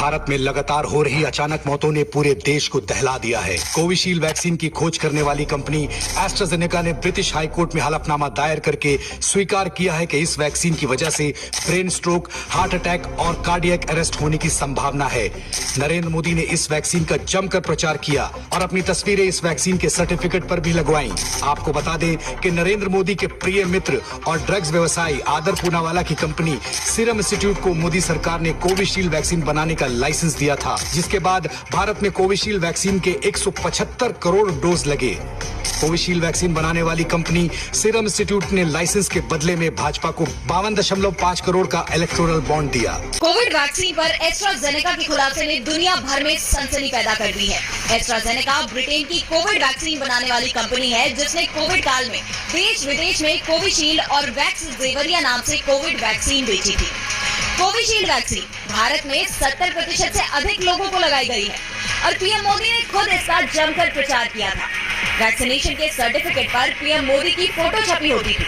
भारत में लगातार हो रही अचानक मौतों ने पूरे देश को दहला दिया है। कोविशील्ड वैक्सीन की खोज करने वाली कंपनी एस्ट्राजेनेका ने ब्रिटिश हाईकोर्ट में हलफनामा दायर करके स्वीकार किया है कि इस वैक्सीन की वजह से ब्रेन स्ट्रोक, हार्ट अटैक और कार्डियक अरेस्ट होने की संभावना है। नरेंद्र मोदी ने इस वैक्सीन का जमकर प्रचार किया और अपनी तस्वीरें इस वैक्सीन के सर्टिफिकेट पर भी लगवाई। आपको बता दें कि नरेंद्र मोदी के प्रिय मित्र और ड्रग्स व्यवसायी आदर पूनावाला की कंपनी सीरम इंस्टीट्यूट को मोदी सरकार ने कोविशील्ड वैक्सीन बनाने का लाइसेंस दिया था, जिसके बाद भारत में कोविशील्ड वैक्सीन के 175 करोड़ डोज लगे। कोविशील्ड वैक्सीन बनाने वाली कंपनी सीरम इंस्टीट्यूट ने लाइसेंस के बदले में भाजपा को 52.5 करोड़ का इलेक्टोरल बॉन्ड दिया। कोविड वैक्सीन पर एस्ट्राजेनेका के खुलासे ने दुनिया भर में सनसनी पैदा कर दी है। एस्ट्राजेनेका ब्रिटेन की कोविड वैक्सीन बनाने वाली कंपनी है, जिसने कोविड काल में देश विदेश में कोविशील्ड और वैक्सजेवरिया नाम से कोविड वैक्सीन बेची थी। कोविशील्ड वैक्सीन भारत में 70% से अधिक लोगों को लगाई गई है और पीएम मोदी ने खुद इसका जमकर प्रचार किया था। वैक्सीनेशन के सर्टिफिकेट पर पीएम मोदी की फोटो छपी होती थी।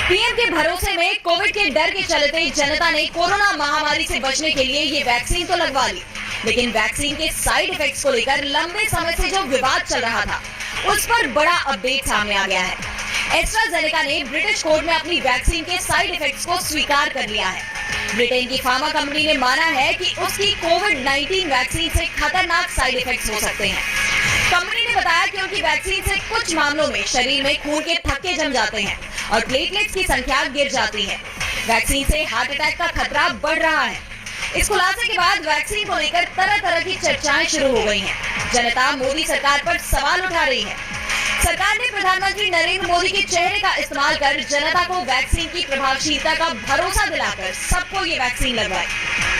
पीएम के भरोसे में कोविड के डर के चलते जनता ने कोरोना महामारी से बचने के लिए ये वैक्सीन तो लगवा ली, लेकिन वैक्सीन के साइड इफेक्ट्स को लेकर लंबे समय से जो विवाद चल रहा था, उस पर बड़ा अपडेट सामने आ गया है। एस्ट्राजेनेका ने ब्रिटिश कोर्ट में अपनी वैक्सीन के साइड इफेक्ट्स को स्वीकार कर लिया है। ब्रिटेन की फार्मा कंपनी ने माना है कि उसकी कोविड-19 वैक्सीन से खतरनाक साइड इफेक्ट्स हो सकते हैं। कंपनी ने बताया कि उनकी वैक्सीन से कुछ मामलों में शरीर में खून के थक्के जम जाते हैं और प्लेटलेट्स की संख्या गिर जाती है। वैक्सीन से हार्ट अटैक का खतरा बढ़ रहा है। इस खुलासे के बाद वैक्सीन को लेकर तरह तरह की चर्चाएं शुरू हो गई हैं। जनता मोदी सरकार पर सवाल उठा रही है। सरकार ने प्रधानमंत्री नरेंद्र मोदी के चेहरे का इस्तेमाल कर जनता को वैक्सीन की प्रभावशीलता का भरोसा दिलाकर सबको ये वैक्सीन लगवाई।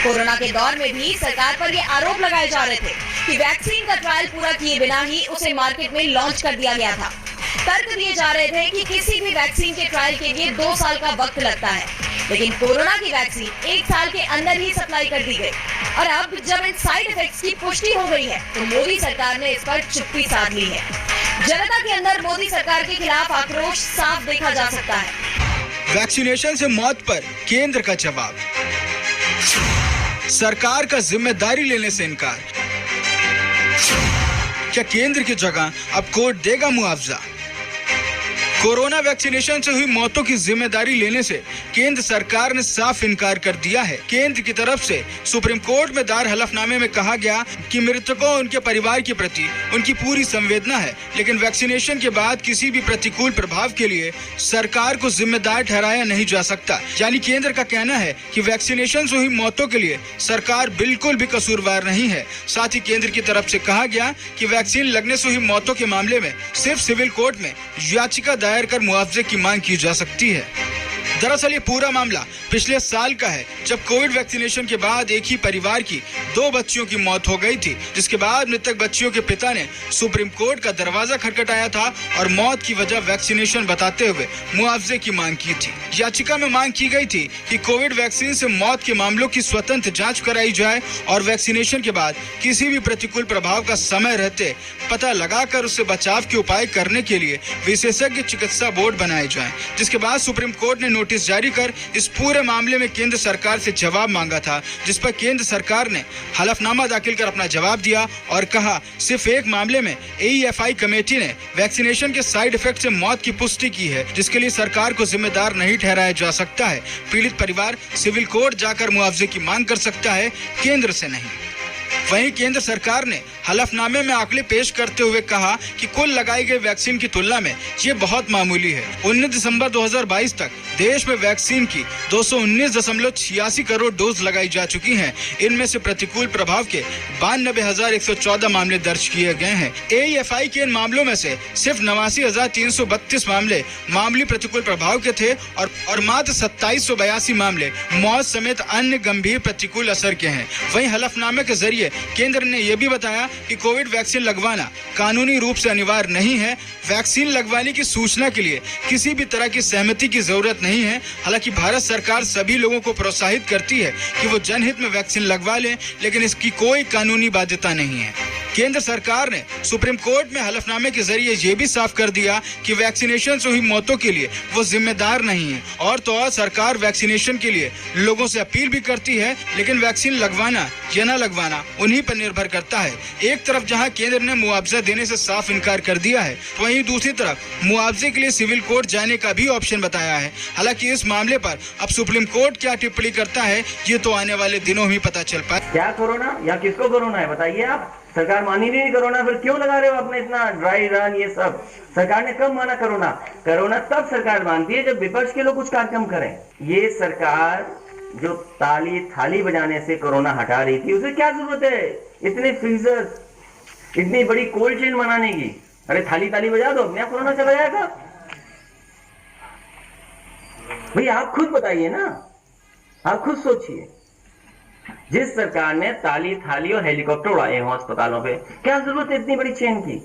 कोरोना के दौर में भी सरकार पर ये आरोप लगाए जा रहे थे कि वैक्सीन का ट्रायल पूरा किए बिना ही उसे मार्केट में लॉन्च कर दिया गया था। तर्क दिए जा रहे थे कि किसी भी वैक्सीन के ट्रायल के लिए 2 साल का वक्त लगता है, लेकिन कोरोना की वैक्सीन 1 साल के अंदर ही सप्लाई कर दी गई। और अब जब इन साइड इफेक्ट्स की पुष्टि हो गई है, तो मोदी सरकार ने इस पर चुप्पी साध ली है। जनता के अंदर मोदी सरकार के खिलाफ आक्रोश साफ देखा जा सकता है। वैक्सीनेशन से मौत पर केंद्र का जवाब, सरकार का जिम्मेदारी लेने से इनकार। क्या केंद्र की जगह अब कोर्ट देगा मुआवजा? कोरोना वैक्सीनेशन से हुई मौतों की जिम्मेदारी लेने से केंद्र सरकार ने साफ इनकार कर दिया है। केंद्र की तरफ से सुप्रीम कोर्ट में दायर हलफनामे में कहा गया कि मृतकों और उनके परिवार के प्रति उनकी पूरी संवेदना है, लेकिन वैक्सीनेशन के बाद किसी भी प्रतिकूल प्रभाव के लिए सरकार को जिम्मेदार ठहराया नहीं जा सकता। यानी केंद्र का कहना है कि वैक्सीनेशन से हुई मौतों के लिए सरकार बिल्कुल भी कसूरवार नहीं है। साथ ही केंद्र की तरफ से कहा गया कि वैक्सीन लगने से हुई मौतों के मामले में सिर्फ सिविल कोर्ट में याचिका दायर कर मुआवजे की मांग की जा सकती है। दरअसल ये पूरा मामला पिछले साल का है, जब कोविड वैक्सीनेशन के बाद एक ही परिवार की 2 बच्चियों की मौत हो गई थी, जिसके बाद मृतक बच्चियों के पिता ने सुप्रीम कोर्ट का दरवाजा खटखटाया था और मौत की वजह वैक्सीनेशन बताते हुए मुआवजे की मांग की थी। याचिका में मांग की गई थी कि कोविड वैक्सीन से मौत के मामलों की स्वतंत्र जांच कराई जाए और वैक्सीनेशन के बाद किसी भी प्रतिकूल प्रभाव का समय रहते पता लगाकर उससे बचाव के उपाय करने के लिए विशेषज्ञ चिकित्सा बोर्ड बनाए जाए। जिसके बाद सुप्रीम कोर्ट ने नोटिस जारी कर इस पूरे मामले में केंद्र सरकार से जवाब मांगा था, जिस पर केंद्र सरकार ने हलफनामा दाखिल कर अपना जवाब दिया और कहा सिर्फ एक मामले में AEFI कमेटी ने वैक्सीनेशन के साइड इफेक्ट से मौत की पुष्टि की है, जिसके लिए सरकार को जिम्मेदार नहीं ठहराया जा सकता है। पीड़ित परिवार सिविल कोर्ट जाकर मुआवजे की मांग कर सकता है, केंद्र से नहीं। वहीं केंद्र सरकार ने हलफनामे में आंकड़े पेश करते हुए कहा कि कुल लगाई गई वैक्सीन की तुलना में ये बहुत मामूली है। 19 दिसंबर 2022 तक देश में वैक्सीन की 219.86 करोड़ डोज लगाई जा चुकी हैं। इनमें से प्रतिकूल प्रभाव के 92,114 मामले दर्ज किए गए हैं। AEFI के इन मामलों में से सिर्फ 89,332 मामले मामूली प्रतिकूल प्रभाव के थे और मात्र 2782 मामले मौत समेत अन्य गंभीर प्रतिकूल असर के हैं। वहीं हलफनामे के जरिए केंद्र ने यह भी बताया कि कोविड वैक्सीन लगवाना कानूनी रूप से अनिवार्य नहीं है। वैक्सीन लगवाने की सूचना के लिए किसी भी तरह की सहमति की जरूरत नहीं है। हालांकि भारत सरकार सभी लोगों को प्रोत्साहित करती है कि वो जनहित में वैक्सीन लगवा लें, लेकिन इसकी कोई कानूनी बाध्यता नहीं है। केंद्र सरकार ने सुप्रीम कोर्ट में हलफनामे के जरिए ये भी साफ कर दिया कि वैक्सीनेशन से हुई मौतों के लिए वो जिम्मेदार नहीं है। और तो और सरकार वैक्सीनेशन के लिए लोगों से अपील भी करती है, लेकिन वैक्सीन लगवाना या न लगवाना उन्हीं पर निर्भर करता है। एक तरफ जहां केंद्र ने मुआवजा देने से साफ इनकार कर दिया है, तो वहीं दूसरी तरफ मुआवजे के लिए सिविल कोर्ट जाने का भी ऑप्शन बताया है। हालांकि इस मामले पर अब सुप्रीम कोर्ट क्या टिप्पणी करता है ये तो आने वाले दिनों में पता चल पाए। क्या कोरोना या किसको कोरोना है बताइए आप। सरकार मानी नहीं कोरोना, फिर क्यों लगा रहे हो आपने इतना ड्राई रन ये सब। सरकार ने कब माना कोरोना? कोरोना तब सरकार मानती है जब विपक्ष के लोग कुछ कार्यक्रम करें। ये सरकार जो ताली थाली बजाने से कोरोना हटा रही थी, उसे क्या जरूरत है इतने फ्रीजर, इतनी बड़ी कोल्ड चेन बनाने की? अरे थाली ताली बजा दो, अपने कोरोना चला जाएगा। भाई आप खुद बताइए ना, आप खुद सोचिए। जिस सरकार ने ताली थाली और हेलीकॉप्टर उड़ाए हैं अस्पतालों पे, क्या जरूरत है इतनी बड़ी चेन की?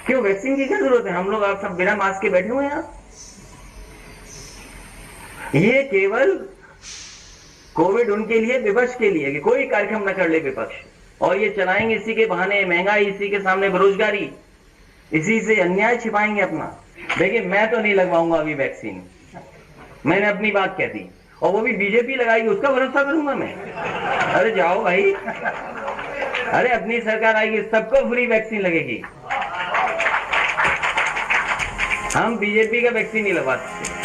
क्यों वैक्सीन की क्या जरूरत है? हम लोग आप सब बिना मास्क के बैठे हुए हैं। ये केवल कोविड उनके लिए, विपक्ष के लिए कि कोई कार्यक्रम न कर ले विपक्ष, और ये चलाएंगे इसी के बहाने महंगाई, इसी के सामने बेरोजगारी, इसी से अन्याय छिपाएंगे अपना। देखिए मैं तो नहीं लगवाऊंगा अभी वैक्सीन, मैंने अपनी बात कह दी, और वो भी बीजेपी लगाएगी उसका भरोसा करूंगा मैं? अरे जाओ भाई, अरे अपनी सरकार आएगी सबको फ्री वैक्सीन लगेगी। हम बीजेपी का वैक्सीन नहीं लगवा सकते।